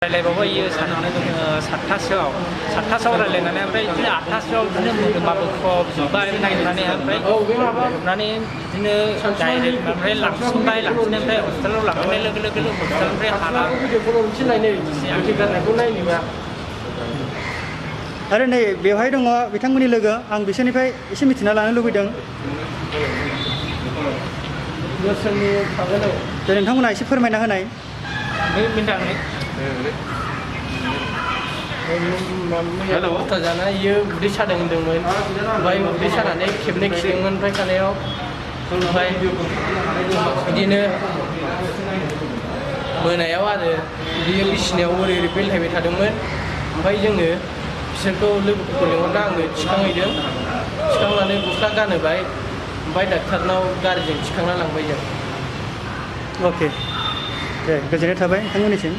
रायलायबावबाय सातथासोआव रायलायनानै ओमफ्राय बिदिनो 8थासोआव बिदिनो मोदोमाबो खबजोब्बाय नागिरनानै ओमफ्राय हमनानै बिदिनो डाइरेक्ट ओमफ्राय लांफिननाय ओमफ्राय हस्पिटालाव लांफिननाय लोगो लोगो हस्पिटालनिफ्राय हाला आरो नै बेवहाय दङ बिथांमोननि लोगो आं बिसोरनिफ्राय एसे मिथिना लानो लुबैदों दे नोंथांमोना एसे फोरमायना होनाय हस्पिटाल जानाय इयो उदै सादों होनदोंमोन ओमफ्राय उदै सानानै खेबनै खिदोंमोन ओमफ्राय खानायाव ओमफ्राय बिदिनो मोनायाव आरो बियो बिसिनायाव ओरै बेलथायबाय थादोंमोन ओमफ्राय जोङो बिसोरखौ लोगोफोरखौ लिंहरना आङो थिखांहैदों थिखांनानै गस्ला गानहोबाय ओमफ्राय डाक्टारनाव गारिजों थिखांना लांबाय जों अके दे गोजोननाय थाबाय नोंथांमोननिसिम